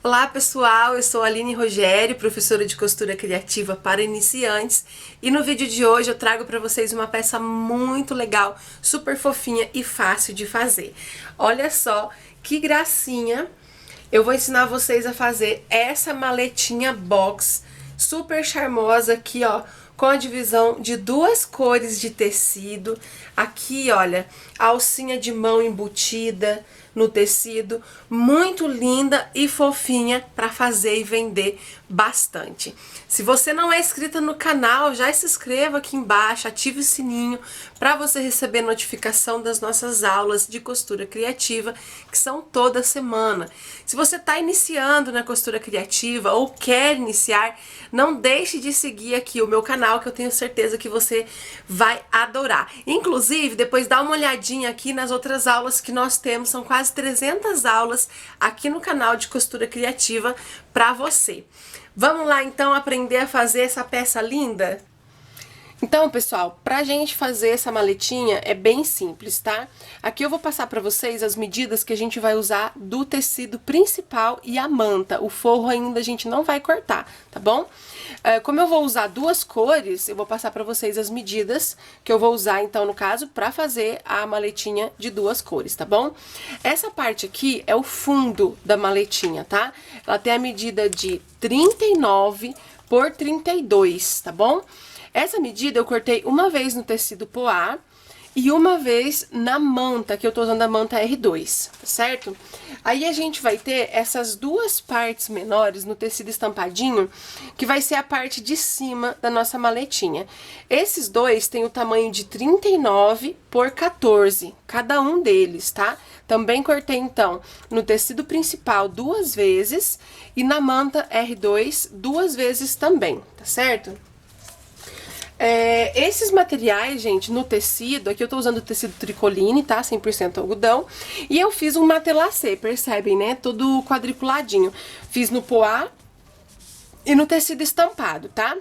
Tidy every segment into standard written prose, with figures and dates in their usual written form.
Olá pessoal, eu sou a Aline Rogério, professora de costura criativa para iniciantes, e no vídeo de hoje eu trago para vocês uma peça muito legal, super fofinha e fácil de fazer. Olha só que gracinha! Eu vou ensinar vocês a fazer essa maletinha box super charmosa aqui, ó, com a divisão de duas cores de tecido. Aqui, olha, a alcinha de mão embutida no tecido, muito linda e fofinha para fazer e vender bastante. Se você não é inscrita no canal, já se inscreva aqui embaixo, ative o sininho para você receber notificação das nossas aulas de costura criativa, que são toda semana. Se você está iniciando na costura criativa ou quer iniciar, não deixe de seguir aqui o meu canal, que eu tenho certeza que você vai adorar. Inclusive, depois dá uma olhadinha aqui nas outras aulas que nós temos, são quase 300 aulas aqui no canal de costura criativa para você. Vamos lá então aprender a fazer essa peça linda? Então, pessoal, pra gente fazer essa maletinha é bem simples, tá? Aqui eu vou passar pra vocês as medidas que a gente vai usar do tecido principal e a manta. O forro ainda a gente não vai cortar, tá bom? Como eu vou usar duas cores, eu vou passar pra vocês as medidas que eu vou usar, então, no caso, pra fazer a maletinha de duas cores, tá bom? Essa parte aqui é o fundo da maletinha, tá? Ela tem a medida de 39 por 32, tá bom? Essa medida eu cortei uma vez no tecido poá e uma vez na manta, que eu tô usando a manta R2, tá certo? Aí a gente vai ter essas duas partes menores no tecido estampadinho, que vai ser a parte de cima da nossa maletinha. Esses dois têm o tamanho de 39 por 14, cada um deles, tá? Também cortei, então, no tecido principal duas vezes e na manta R2 duas vezes também, tá certo? Esses materiais, gente, no tecido, aqui eu tô usando o tecido tricoline, tá? 100% algodão. E eu fiz um matelassé, percebem, né? Todo quadriculadinho. Fiz no poá e no tecido estampado, tá?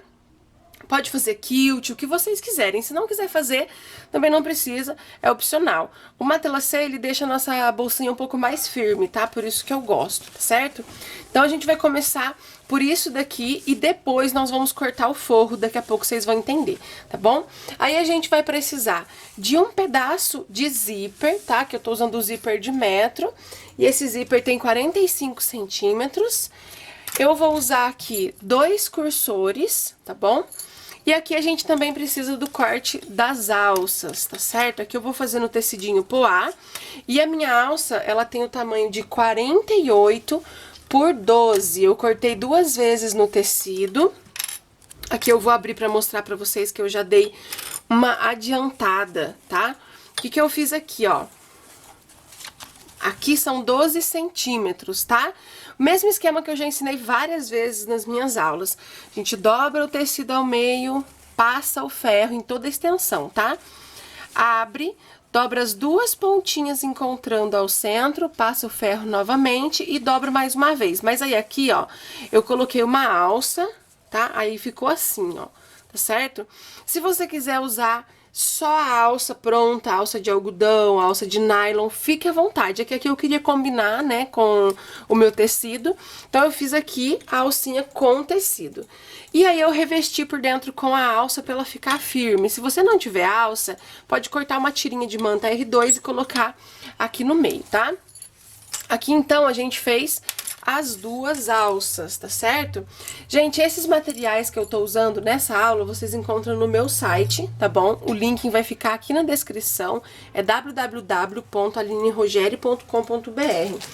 Pode fazer quilt, o que vocês quiserem. Se não quiser fazer, também não precisa, é opcional. O matelassé, ele deixa a nossa bolsinha um pouco mais firme, tá? Por isso que eu gosto, tá certo? Então, a gente vai começar por isso daqui e depois nós vamos cortar o forro, daqui a pouco vocês vão entender, tá bom? Aí a gente vai precisar de um pedaço de zíper, tá? Que eu tô usando o zíper de metro, e esse zíper tem 45 centímetros. Eu vou usar aqui 2 cursores, tá bom? E aqui a gente também precisa do corte das alças, tá certo? Aqui eu vou fazer no tecidinho poá, e a minha alça, ela tem o tamanho de 48 por 12. Eu cortei duas vezes no tecido. Aqui eu vou abrir pra mostrar pra vocês que eu já dei uma adiantada, tá? O que eu fiz aqui, ó? Aqui são 12 centímetros, tá? Mesmo esquema que eu já ensinei várias vezes nas minhas aulas. A gente dobra o tecido ao meio, passa o ferro em toda a extensão, tá? Abre, dobra as duas pontinhas encontrando ao centro, passa o ferro novamente e dobra mais uma vez. Mas aí aqui, ó, eu coloquei uma alça, tá? Aí ficou assim, ó, tá certo? Se você quiser usar só a alça pronta, alça de algodão, alça de nylon, fique à vontade. Aqui eu queria combinar, né, com o meu tecido, então eu fiz aqui a alcinha com tecido. E aí eu revesti por dentro com a alça pra ela ficar firme. Se você não tiver alça, pode cortar uma tirinha de manta R2 e colocar aqui no meio, tá? Aqui então a gente fez as duas alças, tá certo? Gente, esses materiais que eu tô usando nessa aula, vocês encontram no meu site, tá bom? O link vai ficar aqui na descrição, é www.alinerogerio.com.br.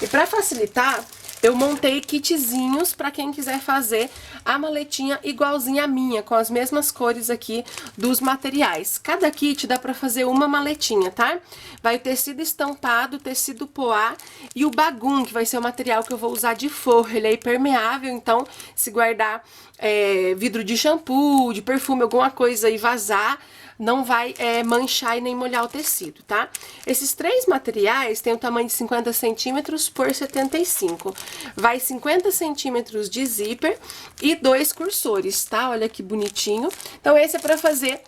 E pra facilitar, eu montei kitzinhos pra quem quiser fazer a maletinha igualzinha a minha, com as mesmas cores aqui dos materiais. Cada kit dá pra fazer uma maletinha, tá? Vai o tecido estampado, tecido poá e o bagum, que vai ser o material que eu vou usar de forro. Ele é impermeável, então se guardar vidro de shampoo, de perfume, alguma coisa e vazar, não vai manchar e nem molhar o tecido, tá? Esses três materiais têm o tamanho de 50 centímetros por 75. Vai 50 centímetros de zíper e 2 cursores, tá? Olha que bonitinho. Então, esse é pra fazer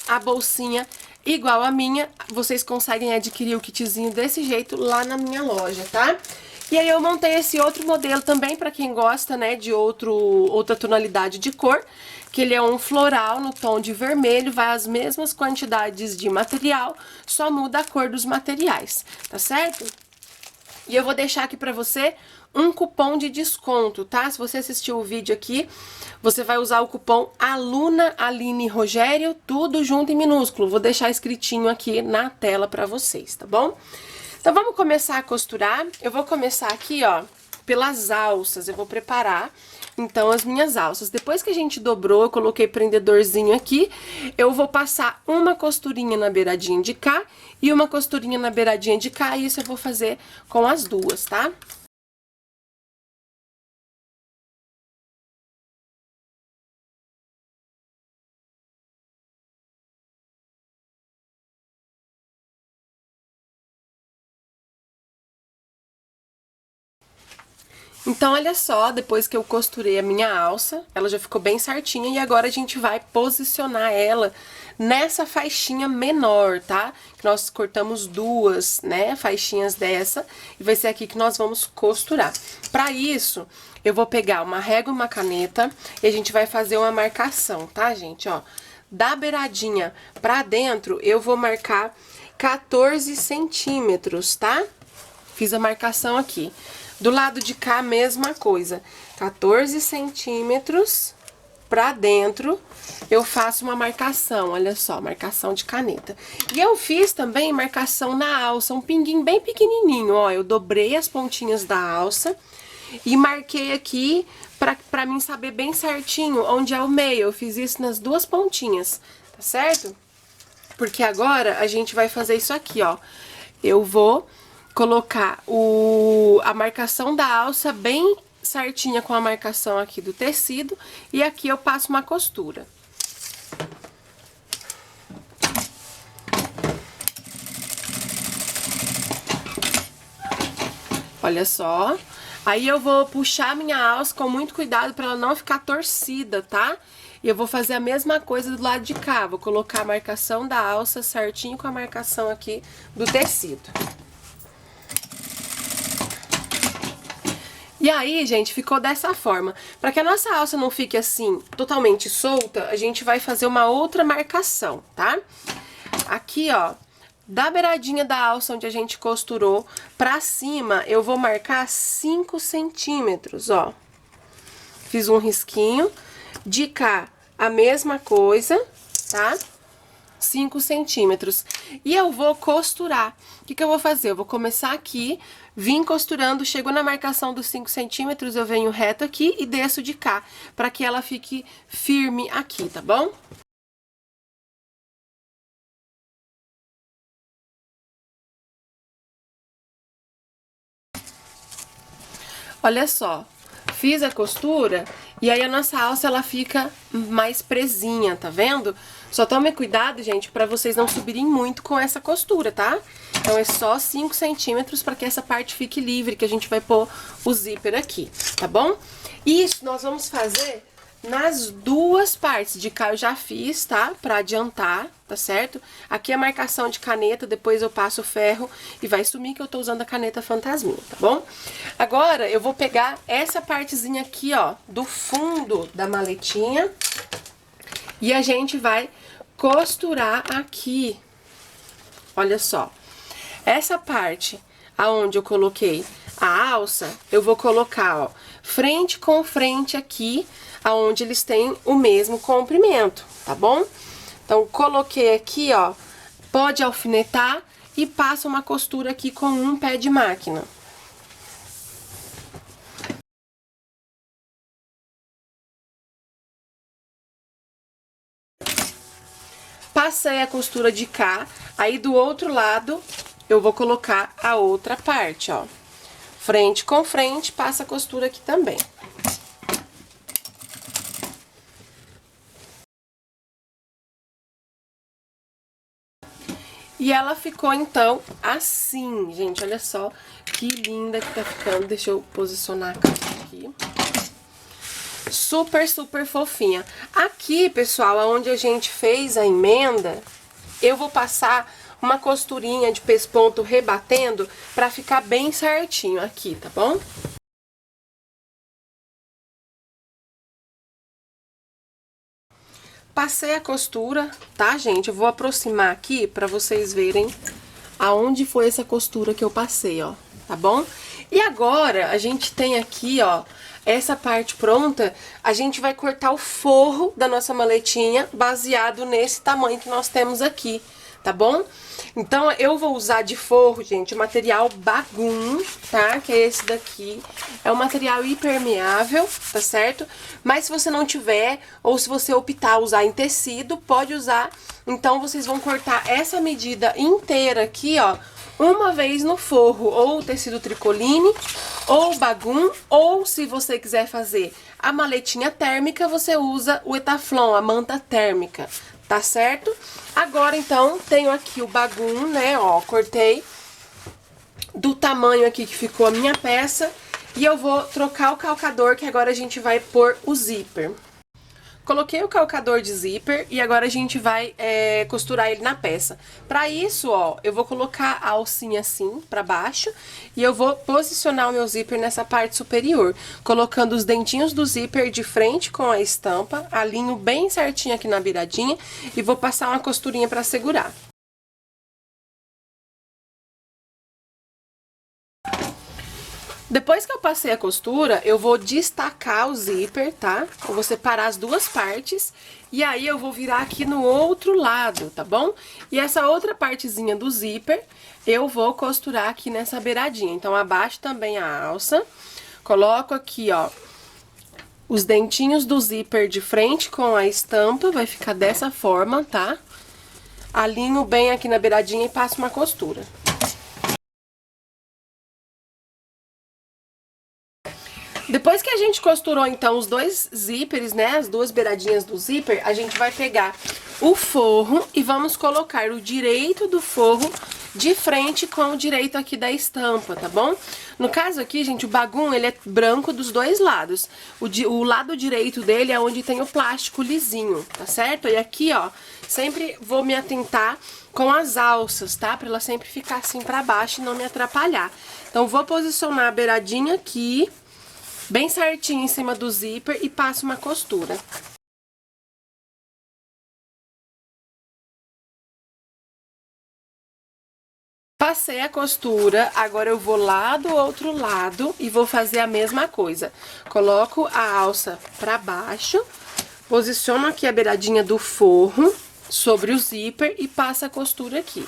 a bolsinha igual a minha. Vocês conseguem adquirir o kitzinho desse jeito lá na minha loja, tá? E aí eu montei esse outro modelo também para quem gosta, né, de outra tonalidade de cor, que ele é um floral no tom de vermelho, vai as mesmas quantidades de material, só muda a cor dos materiais, tá certo? E eu vou deixar aqui pra você um cupom de desconto, tá? Se você assistiu o vídeo aqui, você vai usar o cupom Aluna Aline Rogério, tudo junto em minúsculo. Vou deixar escritinho aqui na tela pra vocês, tá bom? Então vamos começar a costurar. Eu vou começar aqui, ó, pelas alças. Eu vou preparar, então, as minhas alças. Depois que a gente dobrou, eu coloquei prendedorzinho aqui, eu vou passar uma costurinha na beiradinha de cá e uma costurinha na beiradinha de cá, e isso eu vou fazer com as duas, tá? Então, olha só, depois que eu costurei a minha alça, ela já ficou bem certinha, e agora a gente vai posicionar ela nessa faixinha menor, tá? Que nós cortamos duas, né, faixinhas dessa, e vai ser aqui que nós vamos costurar. Pra isso, eu vou pegar uma régua e uma caneta, e a gente vai fazer uma marcação, tá, gente? Ó, da beiradinha pra dentro, eu vou marcar 14 centímetros, tá? Fiz a marcação aqui. Do lado de cá, mesma coisa. 14 centímetros pra dentro, eu faço uma marcação, olha só, marcação de caneta. E eu fiz também marcação na alça, um pinguinho bem pequenininho, ó. Eu dobrei as pontinhas da alça e marquei aqui pra mim saber bem certinho onde é o meio. Eu fiz isso nas duas pontinhas, tá certo? Porque agora a gente vai fazer isso aqui, ó. Eu vou colocar a marcação da alça bem certinha com a marcação aqui do tecido, e aqui eu passo uma costura. Olha só. Aí eu vou puxar minha alça com muito cuidado para ela não ficar torcida, tá? E eu vou fazer a mesma coisa do lado de cá. Vou colocar a marcação da alça certinho com a marcação aqui do tecido. E aí, gente, ficou dessa forma. Para que a nossa alça não fique assim, totalmente solta, a gente vai fazer uma outra marcação, tá? Aqui, ó, da beiradinha da alça onde a gente costurou pra cima, eu vou marcar 5 centímetros, ó. Fiz um risquinho. De cá, a mesma coisa, tá? 5 centímetros. E eu vou costurar. O que que eu vou fazer? Eu vou começar aqui, vim costurando, chegou na marcação dos 5 centímetros, eu venho reto aqui e desço de cá, pra que ela fique firme aqui, tá bom? Olha só, fiz a costura e aí a nossa alça ela fica mais presinha, tá vendo? Só tome cuidado, gente, pra vocês não subirem muito com essa costura, tá? Então é só 5 centímetros pra que essa parte fique livre, que a gente vai pôr o zíper aqui, tá bom? Isso nós vamos fazer nas duas partes. De cá eu já fiz, tá? Pra adiantar, tá certo? Aqui a marcação de caneta, depois eu passo o ferro e vai sumir que eu tô usando a caneta fantasminha, tá bom? Agora eu vou pegar essa partezinha aqui, ó, do fundo da maletinha e a gente vai costurar aqui. Olha só. Essa parte aonde eu coloquei a alça, eu vou colocar, ó, frente com frente aqui, aonde eles têm o mesmo comprimento, tá bom? Então, coloquei aqui, ó, pode alfinetar e passa uma costura aqui com um pé de máquina. Passei a costura de cá, aí do outro lado eu vou colocar a outra parte, ó. Frente com frente, passa a costura aqui também. E ela ficou, então, assim, gente, olha só que linda que tá ficando. Deixa eu posicionar a caixa aqui. Super, super fofinha. Aqui, pessoal, onde a gente fez a emenda, eu vou passar uma costurinha de pesponto rebatendo pra ficar bem certinho aqui, tá bom? Passei a costura, tá, gente? Eu vou aproximar aqui pra vocês verem aonde foi essa costura que eu passei, ó, tá bom? E agora, a gente tem aqui, ó, essa parte pronta, a gente vai cortar o forro da nossa maletinha baseado nesse tamanho que nós temos aqui, tá bom? Então, eu vou usar de forro, gente, o material Bagum, tá? Que é esse daqui. É um material impermeável, tá certo? Mas se você não tiver, ou se você optar usar em tecido, pode usar. Então, vocês vão cortar essa medida inteira aqui, ó, uma vez no forro, ou tecido tricoline, ou Bagum, ou se você quiser fazer a maletinha térmica, você usa o Etaflon, a manta térmica, tá certo? Agora, então, tenho aqui o Bagum, né, ó, cortei do tamanho aqui que ficou a minha peça, e eu vou trocar o calcador, que agora a gente vai pôr o zíper. Coloquei o calcador de zíper e agora a gente vai costurar ele na peça. Pra isso, ó, eu vou colocar a alcinha assim pra baixo e eu vou posicionar o meu zíper nessa parte superior, colocando os dentinhos do zíper de frente com a estampa, alinho bem certinho aqui na beiradinha e vou passar uma costurinha pra segurar. Depois que eu passei a costura, eu vou destacar o zíper, tá? Eu vou separar as duas partes e aí eu vou virar aqui no outro lado, tá bom? E essa outra partezinha do zíper, eu vou costurar aqui nessa beiradinha. Então, abaixo também a alça, coloco aqui, ó, os dentinhos do zíper de frente com a estampa, vai ficar dessa forma, tá? Alinho bem aqui na beiradinha e passo uma costura. Depois que a gente costurou, então, os dois zíperes, né, as duas beiradinhas do zíper, a gente vai pegar o forro e vamos colocar o direito do forro de frente com o direito aqui da estampa, tá bom? No caso aqui, gente, o Bagum, ele é branco dos dois lados. O lado direito dele é onde tem o plástico lisinho, tá certo? E aqui, ó, sempre vou me atentar com as alças, tá? Pra ela sempre ficar assim pra baixo e não me atrapalhar. Então, vou posicionar a beiradinha aqui, bem certinho em cima do zíper e passo uma costura. Passei a costura, agora eu vou lá do outro lado e vou fazer a mesma coisa. Coloco a alça pra baixo, posiciono aqui a beiradinha do forro sobre o zíper e passo a costura aqui.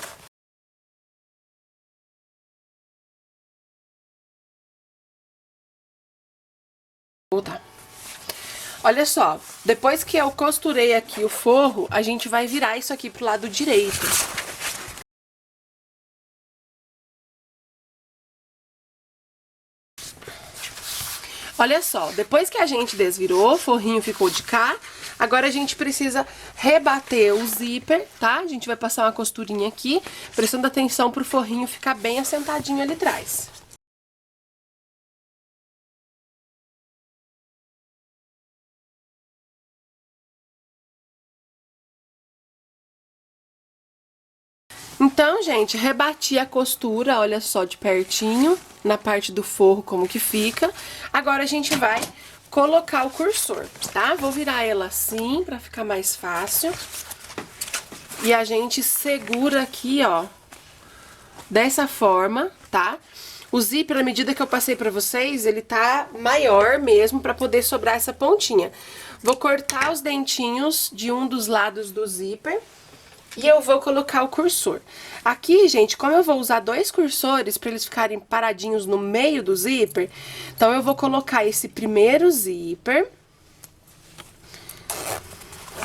Voltar. Olha só, depois que eu costurei aqui o forro, a gente vai virar isso aqui pro lado direito. Olha só, depois que a gente desvirou, o forrinho ficou de cá, agora a gente precisa rebater o zíper, tá? A gente vai passar uma costurinha aqui, prestando atenção pro forrinho ficar bem assentadinho ali atrás. Então, gente, rebati a costura, olha só, de pertinho, na parte do forro como que fica. Agora a gente vai colocar o cursor, tá? Vou virar ela assim, pra ficar mais fácil. E a gente segura aqui, ó, dessa forma, tá? O zíper, à medida que eu passei pra vocês, ele tá maior mesmo, pra poder sobrar essa pontinha. Vou cortar os dentinhos de um dos lados do zíper. E eu vou colocar o cursor. Aqui, gente, como eu vou usar dois cursores para eles ficarem paradinhos no meio do zíper, então eu vou colocar esse primeiro zíper.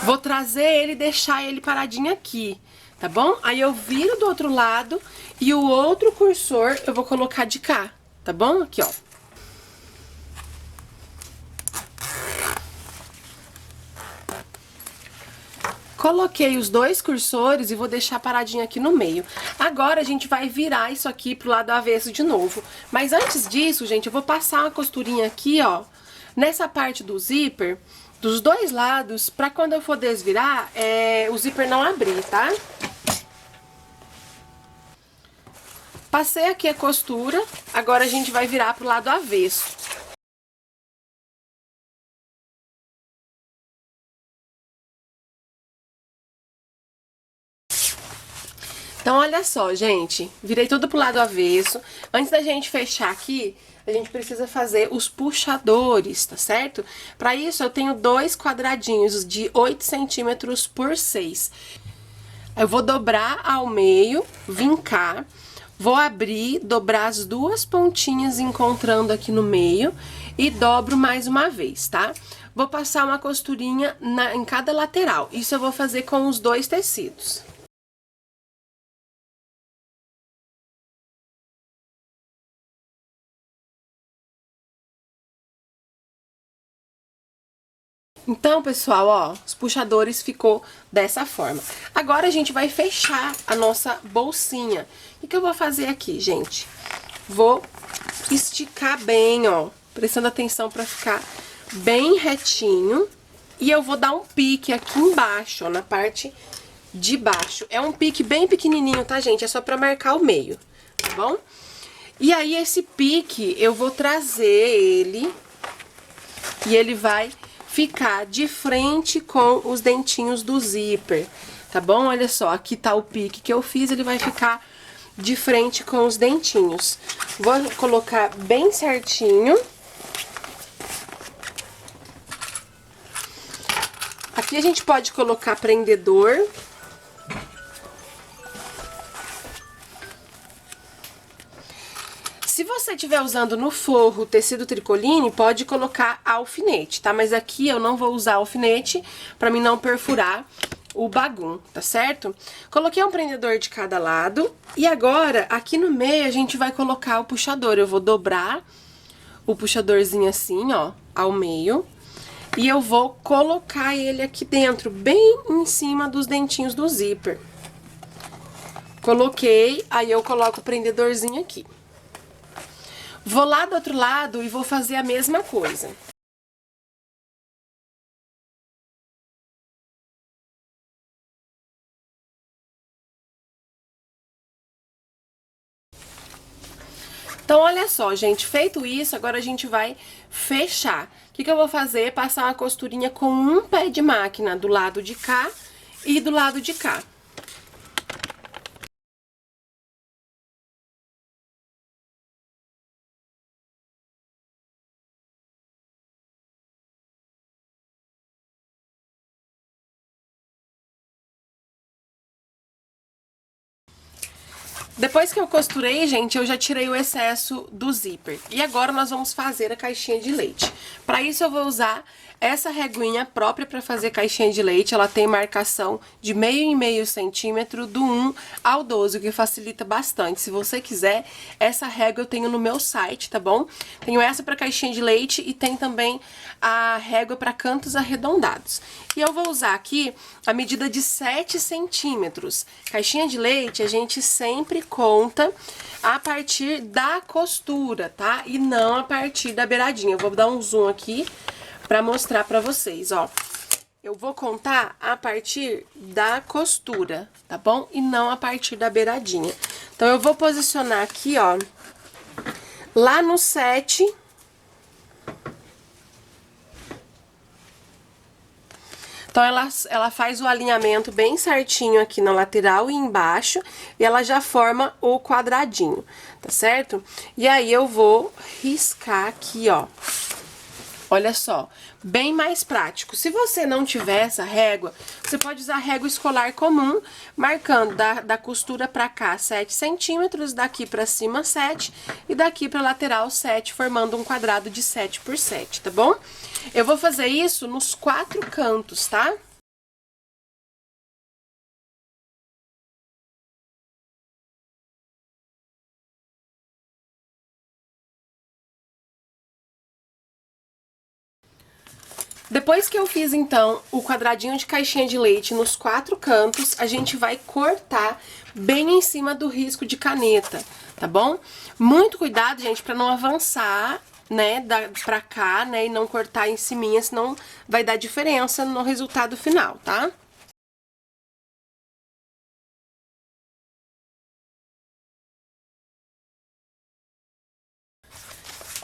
Vou trazer ele e deixar ele paradinho aqui, tá bom? Aí eu viro do outro lado e o outro cursor eu vou colocar de cá, tá bom? Aqui, ó. Coloquei os dois cursores e vou deixar paradinho aqui no meio. Agora, a gente vai virar isso aqui pro lado avesso de novo. Mas antes disso, gente, eu vou passar uma costurinha aqui, ó, nessa parte do zíper, dos dois lados, pra quando eu for desvirar, o zíper não abrir, tá? Passei aqui a costura, agora a gente vai virar pro lado avesso. Então, olha só, gente, virei tudo pro lado avesso. Antes da gente fechar aqui, a gente precisa fazer os puxadores, tá certo? Para isso, eu tenho 2 quadradinhos de 8 centímetros por 6. Eu vou dobrar ao meio, vincar, vou abrir, dobrar as 2 pontinhas encontrando aqui no meio e dobro mais uma vez, tá? Vou passar uma costurinha em cada lateral. Isso eu vou fazer com os 2 tecidos. Então, pessoal, ó, os puxadores ficou dessa forma. Agora a gente vai fechar a nossa bolsinha. O que eu vou fazer aqui, gente? Vou esticar bem, ó, prestando atenção pra ficar bem retinho. E eu vou dar um pique aqui embaixo, ó, na parte de baixo. É um pique bem pequenininho, tá, gente? É só pra marcar o meio, tá bom? E aí, esse pique, eu vou trazer ele e ele vai ficar de frente com os dentinhos do zíper, tá bom? Olha só, aqui tá o pique que eu fiz, ele vai ficar de frente com os dentinhos. Vou colocar bem certinho. Aqui a gente pode colocar prendedor. Se você estiver usando no forro tecido tricoline, pode colocar alfinete, tá? Mas aqui eu não vou usar alfinete pra mim não perfurar o bagum, tá certo? Coloquei um prendedor de cada lado e agora aqui no meio a gente vai colocar o puxador. Eu vou dobrar o puxadorzinho assim, ó, ao meio. E eu vou colocar ele aqui dentro, bem em cima dos dentinhos do zíper. Coloquei, aí eu coloco o prendedorzinho aqui. Vou lá do outro lado e vou fazer a mesma coisa. Então, olha só, gente, feito isso, agora a gente vai fechar. O que eu vou fazer? Passar uma costurinha com um pé de máquina do lado de cá e do lado de cá. Depois que eu costurei, gente, eu já tirei o excesso do zíper. E agora nós vamos fazer a caixinha de leite. Para isso eu vou usar essa reguinha própria para fazer caixinha de leite. Ela tem marcação de meio em meio centímetro do 1 ao 12, o que facilita bastante. Se você quiser, essa régua eu tenho no meu site, tá bom? Tenho essa para caixinha de leite e tem também a régua para cantos arredondados. E eu vou usar aqui a medida de 7 centímetros. Caixinha de leite a gente sempre conta a partir da costura, tá? E não a partir da beiradinha. Eu vou dar um zoom aqui pra mostrar pra vocês, ó. Eu vou contar a partir da costura, tá bom? E não a partir da beiradinha. Então, eu vou posicionar aqui, ó, lá no 7. Então, ela faz o alinhamento bem certinho aqui na lateral e embaixo, e ela já forma o quadradinho, tá certo? E aí, eu vou riscar aqui, ó. Olha só, bem mais prático. Se você não tiver essa régua, você pode usar a régua escolar comum, marcando da costura pra cá 7 centímetros, daqui pra cima 7 e daqui pra lateral 7, formando um quadrado de 7 por 7, tá bom? Eu vou fazer isso nos 4 cantos, tá? Depois que eu fiz, então, o quadradinho de caixinha de leite nos 4 cantos, a gente vai cortar bem em cima do risco de caneta, tá bom? Muito cuidado, gente, pra não avançar, né, pra cá, né, e não cortar em cima, senão vai dar diferença no resultado final, tá?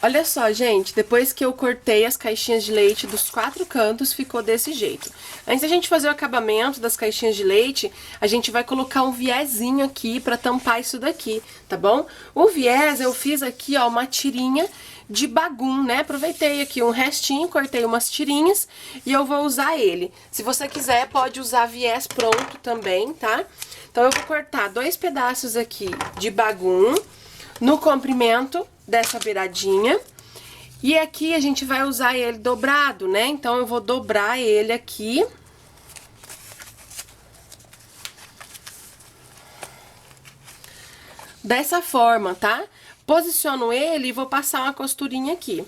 Olha só, gente, depois que eu cortei as caixinhas de leite dos 4 cantos, ficou desse jeito. Antes da gente fazer o acabamento das caixinhas de leite, a gente vai colocar um viezinho aqui pra tampar isso daqui, tá bom? O viés eu fiz aqui, ó, uma tirinha de bagum, né? Aproveitei aqui um restinho, cortei umas tirinhas e eu vou usar ele. Se você quiser, pode usar viés pronto também, tá? Então eu vou cortar 2 pedaços aqui de bagum no comprimento dessa beiradinha. E aqui a gente vai usar ele dobrado, né? Então eu vou dobrar ele aqui. Dessa forma, tá? Posiciono ele e vou passar uma costurinha aqui.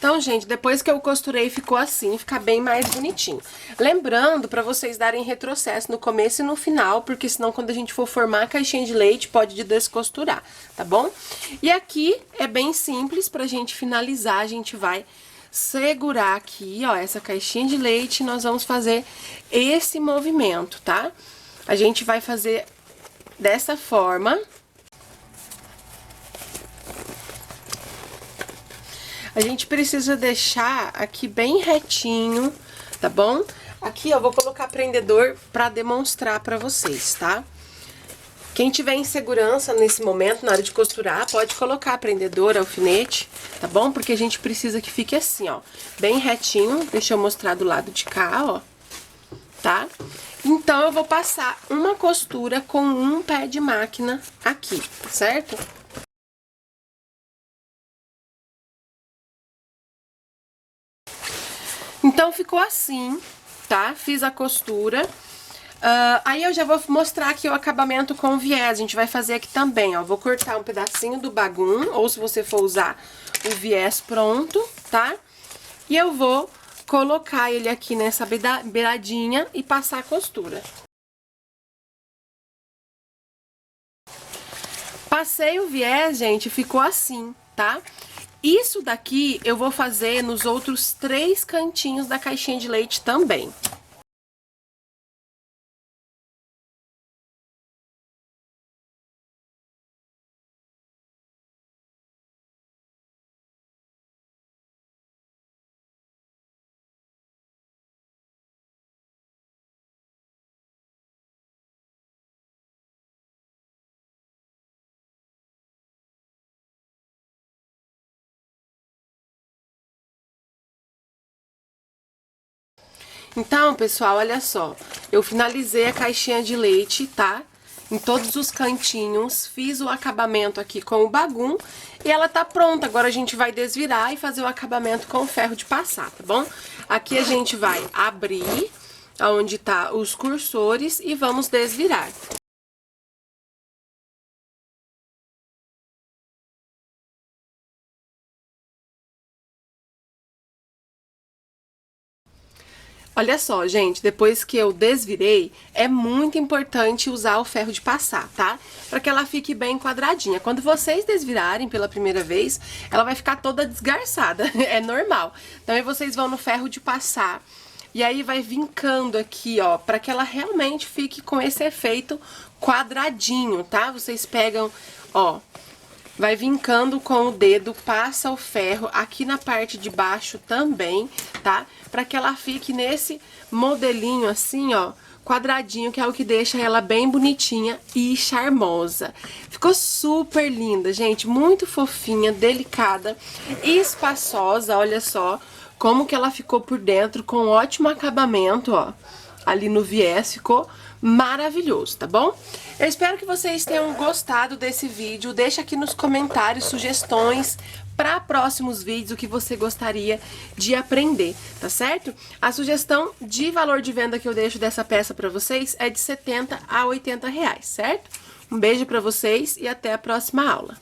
Então, gente, depois que eu costurei, ficou assim, fica bem mais bonitinho. Lembrando, pra vocês darem retrocesso no começo e no final, porque senão quando a gente for formar a caixinha de leite, pode descosturar, tá bom? E aqui é bem simples, pra gente finalizar, a gente vai segurar aqui, ó, essa caixinha de leite e nós vamos fazer esse movimento, tá? A gente vai fazer dessa forma. A gente precisa deixar aqui bem retinho, tá bom? Aqui, ó, vou colocar prendedor pra demonstrar pra vocês, tá? Quem tiver insegurança nesse momento, na hora de costurar, pode colocar prendedor, alfinete, tá bom? Porque a gente precisa que fique assim, ó, bem retinho. Deixa eu mostrar do lado de cá, ó, tá? Então, eu vou passar uma costura com um pé de máquina aqui, certo? Então, ficou assim, tá? Fiz a costura. Aí eu já vou mostrar aqui o acabamento com viés. A gente vai fazer aqui também, ó. Vou cortar um pedacinho do bagum, ou se você for usar o viés pronto, tá? E eu vou colocar ele aqui nessa beiradinha e passar a costura. Passei o viés, gente, ficou assim, tá? Isso daqui eu vou fazer nos outros 3 cantinhos da caixinha de leite também. Então, pessoal, olha só, eu finalizei a caixinha de leite, tá? Em todos os cantinhos, fiz o acabamento aqui com o bagum e ela tá pronta. Agora a gente vai desvirar e fazer o acabamento com o ferro de passar, tá bom? Aqui a gente vai abrir aonde tá os cursores e vamos desvirar. Olha só, gente, depois que eu desvirei, é muito importante usar o ferro de passar, tá? Pra que ela fique bem quadradinha. Quando vocês desvirarem pela primeira vez, ela vai ficar toda desgarçada, é normal. Então aí vocês vão no ferro de passar e aí vai vincando aqui, ó, pra que ela realmente fique com esse efeito quadradinho, tá? Vocês pegam, ó, vai vincando com o dedo, passa o ferro aqui na parte de baixo também, tá? Pra que ela fique nesse modelinho assim, ó, quadradinho, que é o que deixa ela bem bonitinha e charmosa. Ficou super linda, gente, muito fofinha, delicada e espaçosa, olha só como que ela ficou por dentro, com ótimo acabamento, ó. Ali no viés, ficou maravilhoso, tá bom? Eu espero que vocês tenham gostado desse vídeo. Deixa aqui nos comentários sugestões para próximos vídeos, o que você gostaria de aprender, tá certo? A sugestão de valor de venda que eu deixo dessa peça para vocês é de R$ 70 a R$ 80, certo? Um beijo para vocês e até a próxima aula.